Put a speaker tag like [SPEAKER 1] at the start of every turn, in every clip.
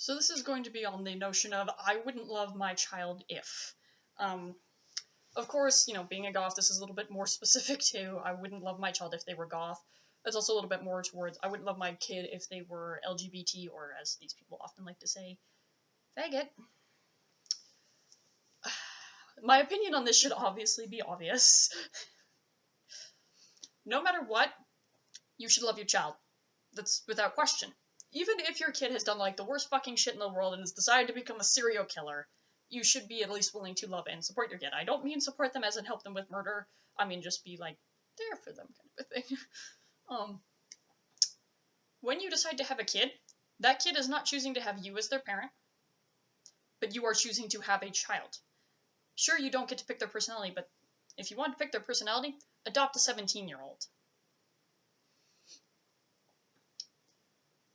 [SPEAKER 1] So this is going to be on the notion of I wouldn't love my child if. Of course, being a goth, this is a little bit more specific to I wouldn't love my child if they were goth. It's also a little bit more towards I wouldn't love my kid if they were LGBT, or as these people often like to say, faggot. My opinion on this should obviously be obvious. No matter what, you should love your child. That's without question. Even if your kid has done like the worst fucking shit in the world and has decided to become a serial killer, you should be at least willing to love and support your kid. I don't mean support them as in help them with murder. I mean just be like there for them kind of a thing. When you decide to have a kid, that kid is not choosing to have you as their parent, but you are choosing to have a child. Sure, you don't get to pick their personality, but if you want to pick their personality, adopt a 17-year-old.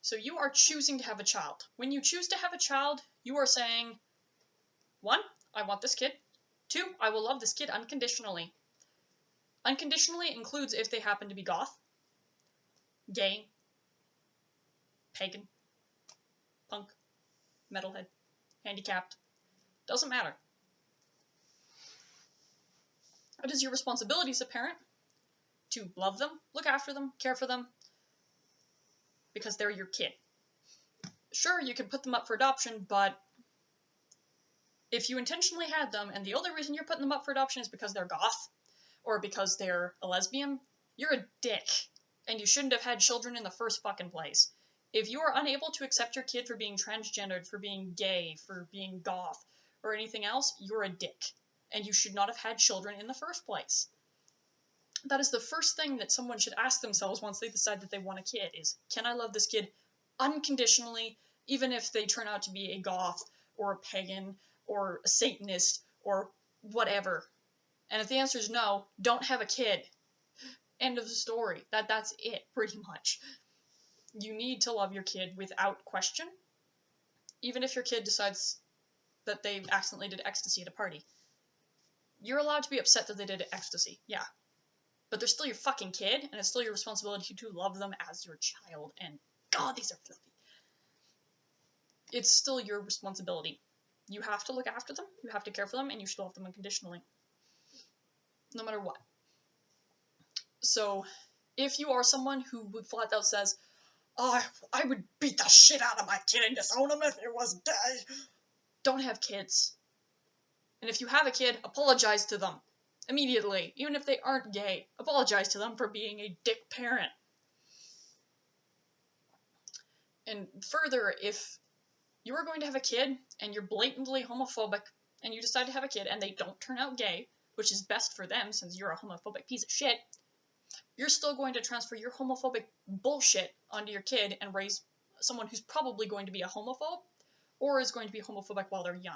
[SPEAKER 1] So you are choosing to have a child. When you choose to have a child, you are saying, 1, I want this kid. 2, I will love this kid unconditionally. Unconditionally includes if they happen to be goth, gay, pagan, punk, metalhead, handicapped. Doesn't matter. It is your responsibility as a parent to love them, look after them, care for them, because they're your kid. Sure, you can put them up for adoption, but if you intentionally had them, and the only reason you're putting them up for adoption is because they're goth, or because they're a lesbian, you're a dick, and you shouldn't have had children in the first fucking place. If you are unable to accept your kid for being transgendered, for being gay, for being goth, or anything else, you're a dick, and you should not have had children in the first place. That is the first thing that someone should ask themselves once they decide that they want a kid is, can I love this kid unconditionally, even if they turn out to be a goth, or a pagan, or a Satanist, or whatever? And if the answer is no, don't have a kid. End of the story. That's it, pretty much. You need to love your kid without question, even if your kid decides that they accidentally did ecstasy at a party. You're allowed to be upset that they did ecstasy, yeah. But they're still your fucking kid, and it's still your responsibility to love them as your child, and God, these are filthy. It's still your responsibility. You have to look after them, you have to care for them, and you should love them unconditionally. No matter what. So, if you are someone who would flat out says, oh, I would beat the shit out of my kid and disown him if it was gay, don't have kids. And if you have a kid, apologize to them. Immediately, even if they aren't gay, apologize to them for being a dick parent. And further, if you are going to have a kid and you're blatantly homophobic and you decide to have a kid and they don't turn out gay, which is best for them since you're a homophobic piece of shit, you're still going to transfer your homophobic bullshit onto your kid and raise someone who's probably going to be a homophobe or is going to be homophobic while they're young.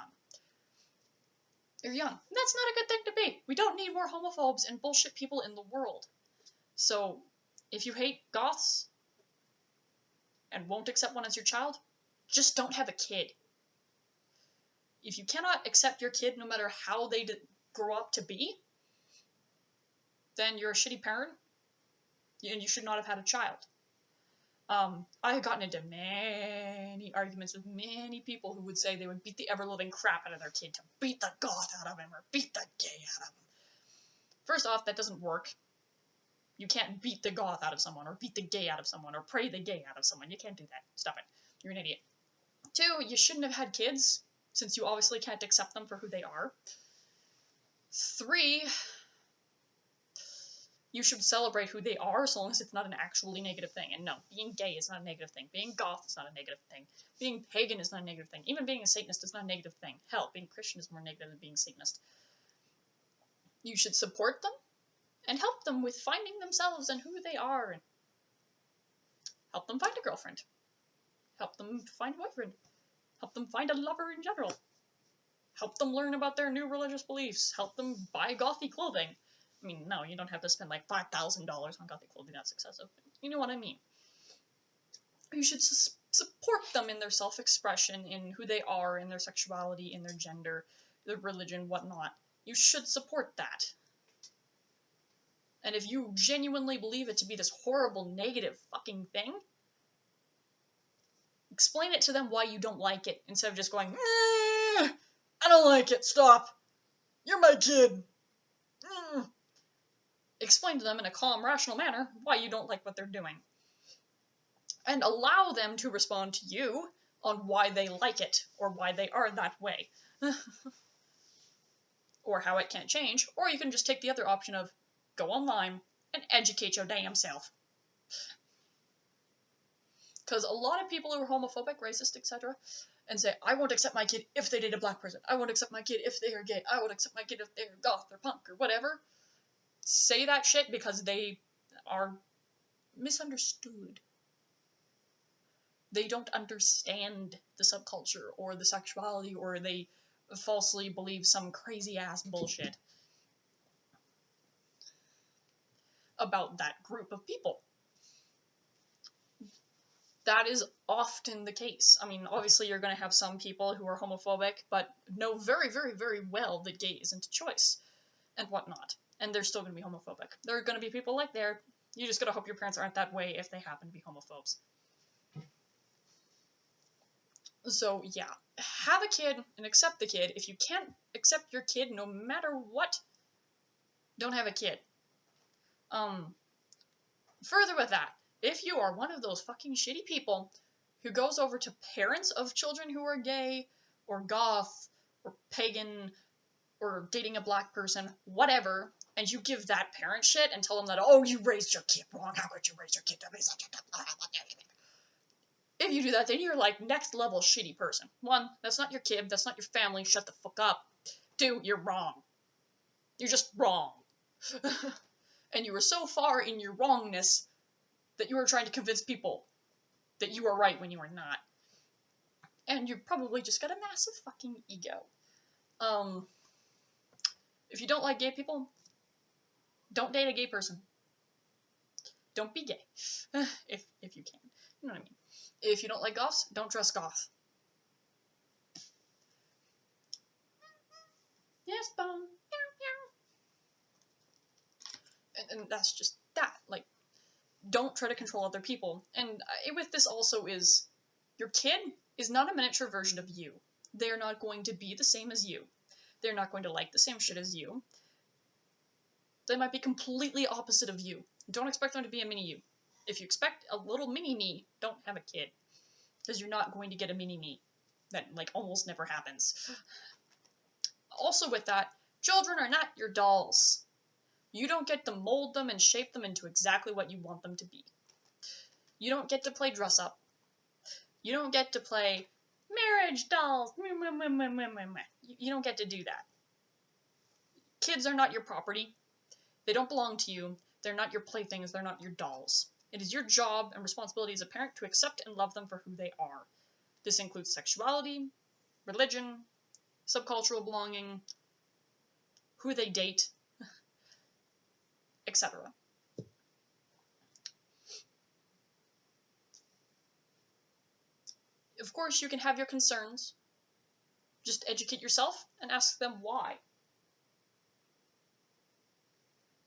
[SPEAKER 1] They're young. That's not a good thing to be. We don't need more homophobes and bullshit people in the world. So, if you hate goths and won't accept one as your child, just don't have a kid. If you cannot accept your kid no matter how they grow up to be, then you're a shitty parent and you should not have had a child. I have gotten into many arguments with many people who would say they would beat the ever-living crap out of their kid to beat the goth out of him or beat the gay out of him. First off, that doesn't work. You can't beat the goth out of someone or beat the gay out of someone or pray the gay out of someone. You can't do that. Stop it. You're an idiot. 2, you shouldn't have had kids since you obviously can't accept them for who they are. 3, you should celebrate who they are so long as it's not an actually negative thing. And no, being gay is not a negative thing. Being goth is not a negative thing. Being pagan is not a negative thing. Even being a Satanist is not a negative thing. Hell, being Christian is more negative than being Satanist. You should support them and help them with finding themselves and who they are. And help them find a girlfriend. Help them find a boyfriend. Help them find a lover in general. Help them learn about their new religious beliefs. Help them buy gothy clothing. I mean, no, you don't have to spend like $5,000 on gothic clothing, that's excessive. You know what I mean. You should support them in their self-expression, in who they are, in their sexuality, in their gender, their religion, whatnot. You should support that. And if you genuinely believe it to be this horrible, negative fucking thing, Explain it to them why you don't like it, instead of just going, I don't like it, stop. You're my kid. Explain to them in a calm, rational manner why you don't like what they're doing. And allow them to respond to you on why they like it, or why they are that way. Or how it can't change, or you can just take the other option of go online and educate your damn self. Because a lot of people who are homophobic, racist, etc., and say, I won't accept my kid if they date a black person. I won't accept my kid if they are gay. I won't accept my kid if they're goth or punk or whatever. Say that shit because they are misunderstood. They don't understand the subculture or the sexuality, or they falsely believe some crazy ass bullshit about that group of people. That is often the case. I mean, obviously you're going to have some people who are homophobic, but know very, very, very well that gay isn't a choice and whatnot. And they're still going to be homophobic. There are going to be people like there. You just got to hope your parents aren't that way if they happen to be homophobes. So, yeah. Have a kid and accept the kid. If you can't accept your kid no matter what, don't have a kid. Further with that, if you are one of those fucking shitty people who goes over to parents of children who are gay, or goth, or pagan, or dating a black person, whatever, and you give that parent shit and tell them that, oh, you raised your kid wrong, how could you raise your kid to be such a... If you do that, then you're like next level shitty person. 1, that's not your kid, that's not your family, shut the fuck up. 2, you're wrong. You're just wrong. And you were so far in your wrongness that you were trying to convince people that you are right when you are not. And you probably just got a massive fucking ego. If you don't like gay people, don't date a gay person. Don't be gay. if you can. You know what I mean. If you don't like goths, don't dress goth. Yes, bone. And that's just that. Like, don't try to control other people. And with this also is, your kid is not a miniature version of you. They're not going to be the same as you. They're not going to like the same shit as you. They might be completely opposite of you. Don't expect them to be a mini you. If you expect a little mini me, don't have a kid. Because you're not going to get a mini me. That, like, almost never happens. Also with that, children are not your dolls. You don't get to mold them and shape them into exactly what you want them to be. You don't get to play dress up. You don't get to play marriage dolls. You don't get to do that. Kids are not your property. They don't belong to you. They're not your playthings. They're not your dolls. It is your job and responsibility as a parent to accept and love them for who they are. This includes sexuality, religion, subcultural belonging, who they date, etc. Of course, you can have your concerns. Just educate yourself and ask them why.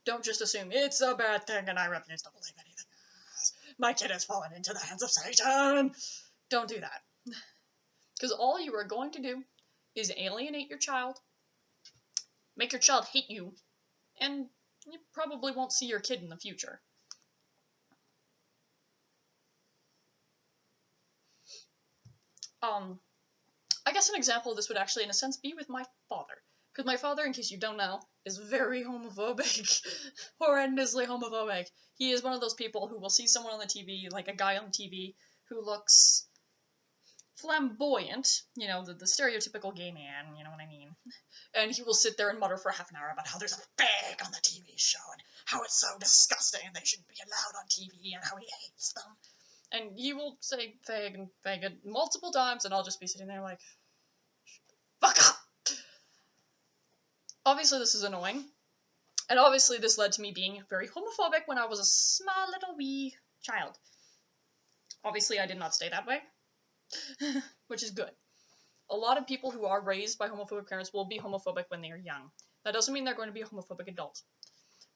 [SPEAKER 1] Don't just assume it's a bad thing and I refuse to believe anything else. My kid has fallen into the hands of Satan. Don't do that. Because all you are going to do is alienate your child, make your child hate you, and you probably won't see your kid in the future. I guess an example of this would actually, in a sense, be with my father. Because my father, in case you don't know, is very homophobic. Horrendously homophobic. He is one of those people who will see someone on the TV, like a guy on TV, who looks flamboyant, you know, the stereotypical gay man, you know what I mean? And he will sit there and mutter for half an hour about how there's a fag on the TV show, and how it's so disgusting, and they shouldn't be allowed on TV, and how he hates them. And he will say fag and faggot multiple times, and I'll just be sitting there like, fuck up! Obviously this is annoying, and obviously this led to me being very homophobic when I was a small little wee child. Obviously I did not stay that way, which is good. A lot of people who are raised by homophobic parents will be homophobic when they are young. That doesn't mean they're going to be a homophobic adult.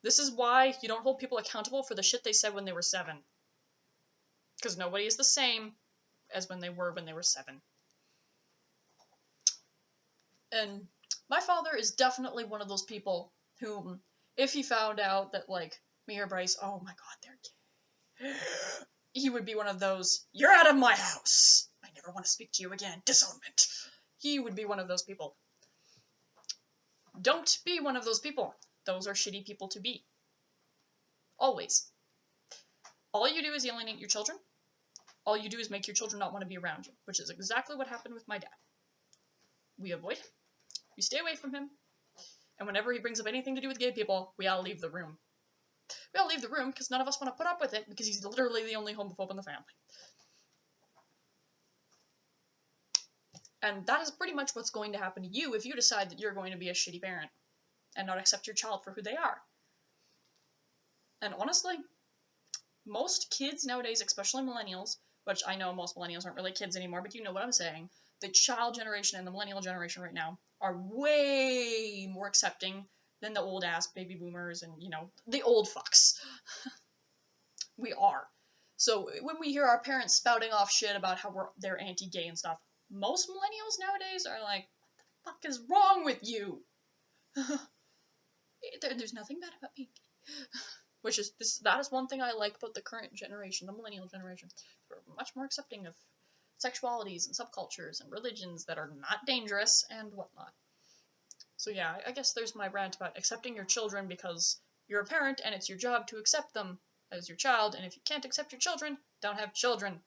[SPEAKER 1] This is why you don't hold people accountable for the shit they said when they were 7. Because nobody is the same. as when they were 7. And my father is definitely one of those people whom, if he found out that, like, me or Bryce, oh my god, they're gay, he would be one of those, you're out of my house, I never want to speak to you again, disownment. He would be one of those people. Don't be one of those people. Those are shitty people to be. Always. All you do is alienate your children. All you do is make your children not want to be around you, which is exactly what happened with my dad. We avoid him. We stay away from him. And whenever he brings up anything to do with gay people, we all leave the room. We all leave the room because none of us want to put up with it because he's literally the only homophobe in the family. And that is pretty much what's going to happen to you if you decide that you're going to be a shitty parent and not accept your child for who they are. And honestly, most kids nowadays, especially millennials, which I know most millennials aren't really kids anymore, but you know what I'm saying, the child generation and the millennial generation right now are way more accepting than the old-ass baby boomers and, you know, the old fucks. We are. So when we hear our parents spouting off shit about how they're anti-gay and stuff, most millennials nowadays are like, what the fuck is wrong with you? There's nothing bad about being gay. Which is, that is one thing I like about the current generation, the millennial generation. They're much more accepting of sexualities and subcultures and religions that are not dangerous and whatnot. So yeah, I guess there's my rant about accepting your children because you're a parent and it's your job to accept them as your child, and if you can't accept your children, don't have children.